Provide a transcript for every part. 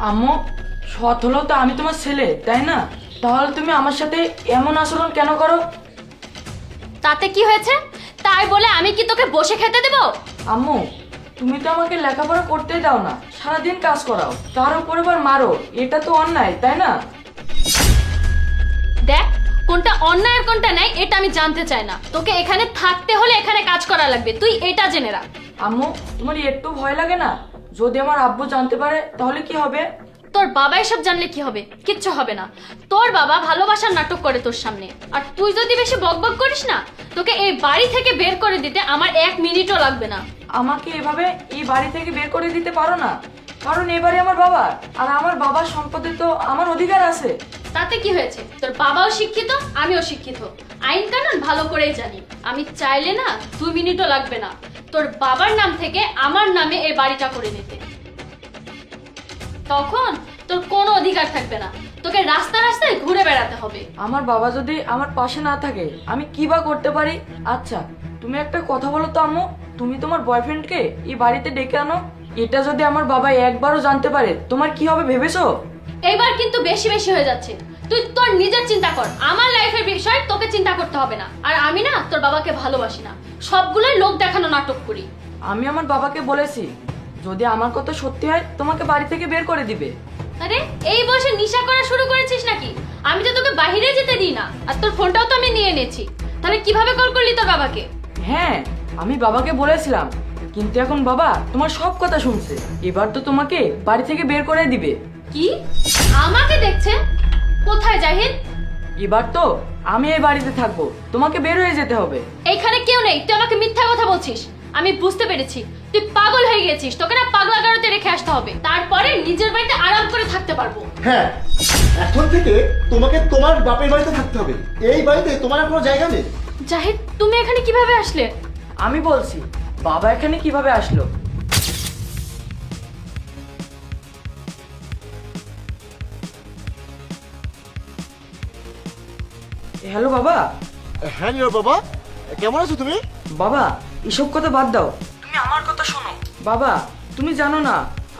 আম্মু, সৎ হলো তো আমি তোমার ছেলে, তাই না? তাহলে তুমি আমার সাথে এমন আচরণ কেন করো? তাতে কি হয়েছে? তাই বলে আমি কি তোকে বসে খেতে দেব? আম্মু, তুমি তো আমাকে লেখাপড়া করতেই দাও না, সারাদিন কাজ করাও, তার উপর আবার মারো। এটা তো অন্যায়, তাই না? দেখ, কোনটা অন্যায় আর কোনটা নাই এটা আমি জানতে চাই না। তোকে এখানে থাকতে হলে এখানে কাজ করা লাগবে, তুই এটা জেনে রাখ। আম্মু, তোমার একটু ভয় লাগে না? যদি আমার আব্বু জানতে পারে তাহলে কি হবে? তোর বাবা এসব জানলে কি হবে? কিচ্ছু হবে না। তোর বাবা ভালোবাসার নাটক করে তোর সামনে, আর তুই যদি বেশি বকবক করিস না, তোকে এই বাড়ি থেকে বের করে দিতে আমার 1 মিনিটও লাগবে না। আমাকে এভাবে এই বাড়ি থেকে বের করে দিতে পারো না, কারণ এবারে আমার বাবা, আর আমার বাবার সম্পদে তো আমার অধিকার আছে। তাতে কি হয়েছে? তোর বাবাও শিক্ষিত, আমিও শিক্ষিত, আইন কানুন ভালো করেই জানি। আমি চাইলে না 2 মিনিটও লাগবে না তোর বাবার নাম থেকে আমার নামে এই বাড়িটা করে নিতে। তখন তোর কোনো অধিকার থাকবে না, তোকে রাস্তা রাস্তায় ঘুরে বেড়াতে হবে। আমার বাবা যদি আমার পাশে না থাকে আমি কি বা করতে পারি? আচ্ছা, তুমি একটা কথা বলো তো আম্মু, তুমি তোমার বয়ফ্রেন্ডকে এই বাড়িতে ডেকে আনো, এটা যদি আমার বাবা একবারও জানতে পারে তোমার কি হবে ভেবেছো? এইবার কিন্তু বেশি বেশি হয়ে যাচ্ছে। তুই তোর নিজের চিন্তা কর, আমার লাইফের বিষয় তোকে চিন্তা করতে হবে না। আর আমি না তোর বাবাকে ভালোবাসি না, সবগুলোই লোক দেখানো নাটক করি। আমি আমার বাবাকে বলেছি যদি আমার কথা সত্যি হয় তোমাকে বাড়ি থেকে বের করে দিবে। আরে এই বয়সে নেশা করা শুরু করেছিস নাকি? আমি তো তোকে বাইরে যেতে দিই না, আর তোর ফোনটাও তো আমি নিয়ে এনেছি। তাহলে কিভাবে কল করলি তোর বাবাকে? হ্যাঁ, আমি বাবাকে বলেছিলাম, কিন্তু এখন বাবা তোমার সব কথা শুনছে, এবার তো তোমাকে বাড়ি থেকে বের করে দিবে। কি? আমাকে দেখছে? কোথায় জাহিদ? এবার তো আমি এই বাড়িতে থাকবো, তোমাকে বের হয়ে যেতে হবে। এইখানে কেউ নেই, তুই আমাকে মিথ্যা কথা বলছিস। আমি বুঝতে পেরেছি তুই পাগল হয়ে গেছিস, তোকে না পাগলা গারোতে রেখে আসতে হবে, তারপরে নিজের বাড়িতে আরাম করে থাকতে পারবো। হ্যাঁ, এখন থেকে তোমাকে তোমার বাপের বাড়িতে থাকতে হবে। এই বাড়িতে তোমার আর কোনো জায়গা নেই। জাহিদ, তুমি এখানে কিভাবে আসলে? আমি বলছি, বাবা এখানে কিভাবে আসলো? হ্যালো বাবা। হ্যাঁ নীরব বাবা, কেমন আছো তুমি? বাবা, এসব কথা বাদ দাও, তুমি আমার কথা শোনো। বাবা, তুমি জানো না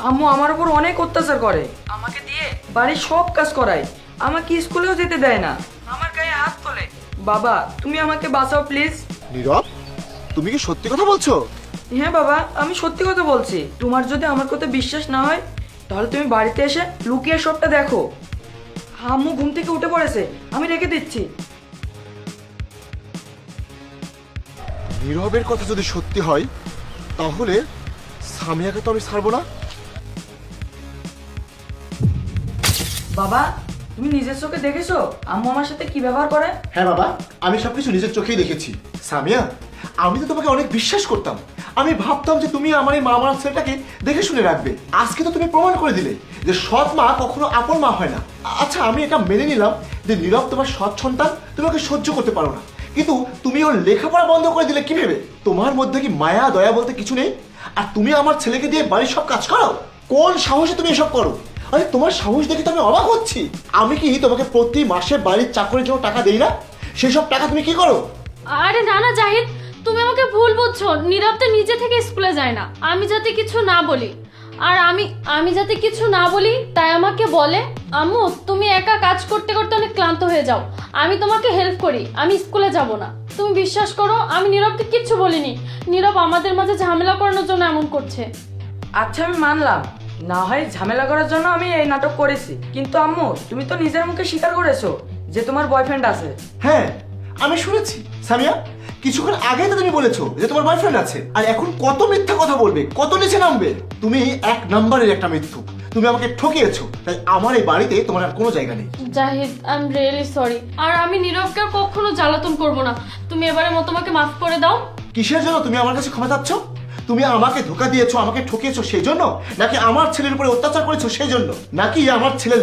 আম্মু আমার উপর অনেক অত্যাচার করে, আমাকে দিয়ে বাড়ির সব কাজ করায়, আমাকে স্কুলেও যেতে দেয় না, আমার গায়ে হাত তোলে। বাবা, তুমি আমাকে বাঁচাও প্লিজ। নীরব, তুমি কি সত্যি কথা বলছো? হ্যাঁ বাবা, আমি সত্যি কথা বলছি। তোমার যদি আমার কথা বিশ্বাস না হয় তাহলে তুমি বাড়িতে এসে লুকিয়ে সবটা দেখো। আম্মু ঘুম থেকে উঠে পড়েছে, আমি রেখে দিচ্ছি। নীরবের কথা যদি সত্যি হয় তাহলে সামিয়াকে তো আমি ছাড়বো না। বাবা, তুমি নিজের চোখে দেখেছো আম্মু আমার সাথে কি ব্যবহার করে? হ্যাঁ বাবা, আমি সবকিছু নিজের চোখেই দেখেছি। সামিয়া, আমি তো তোমাকে অনেক বিশ্বাস করতাম। আমি ভাবতাম যে তুমি আমার এই মা মারা ছেলেটাকে দেখে শুনে রাখবে। আজকে তো তুমি প্রমাণ করে দিলে যে সৎ মা কখনো আপন মা হয় না। আচ্ছা, আমি এটা মেনে নিলাম যে নীরব তোমার সৎ সন্তান, তুমি ওকে সহ্য করতে পারো না, কিন্তু তুমি ওর লেখাপড়া বন্ধ করে দিলে কি ভেবে? তোমার মধ্যে কি মায়া দয়া বলতে কিছু নেই? আর তুমি আমার ছেলেকে দিয়ে বাড়ির সব কাজ করাও? কোন সাহসে তুমি এসব করো? আরে তোমার সাহস দেখে তো আমি অবাক হচ্ছি। আমি কি তোমাকে প্রতি মাসে বাড়ির চাকরির জন্য টাকা দেই না? সেই সব টাকা তুমি কি করো? আরে না না জাহিদ, তুমি আমাকে ভুল বুঝছো। নীরব তো নিজে থেকে স্কুলে যায় না, আমি যাতে কিছু না বলি। আর আমি যাতে কিছু না বলি তাই আমাকে বলে, আম্মু তুমি একা কাজ করতে করতে অনেক ক্লান্ত হয়ে যাও, আমি তোমাকে হেল্প করি, আমি স্কুলে যাব না। তুমি বিশ্বাস করো, আমি নীরবকে কিচ্ছু বলিনি। নীরব আমাদের মাঝে ঝামেলা করানোর জন্য এমন করছে। আচ্ছা, আমি মানলাম না হয় ঝামেলা করার জন্য আমি এই নাটক করেছি, কিন্তু আম্মু তুমি তো নিজের মুখে স্বীকার করেছো যে তোমার বয়ফ্রেন্ড আছে। হ্যাঁ, আমি শুনেছি। সামিয়া, কিছুক্ষণ আগেই তো তুমি বলেছো যে তোমার বয়ফ্রেন্ড আছে, আর এখন কত মিথ্যা কথা বলবে, কত নিচে নামবে? তুমি 1 নম্বরের একটা মিথ্যুক। তুমি আমাকে ঠকিয়েছো, তাই আমার এই বাড়িতে তোমার আর কোনো জায়গা নেই। Zahid, I am really sorry. আর আমি নীরবকে আর কখনো জ্বালাতন করব না। তুমি এবারের মতো আমাকে মাফ করে দাও। কিসের জন্য তুমি আমার কাছে ক্ষমা চাচ্ছ? তুমি আমাকে ধোকা দিয়েছো, আমাকে ঠকিয়েছো সেই জন্য, নাকি আমার ছেলের উপরে অত্যাচার করেছো সেই জন্য, নাকি আমার ছেলের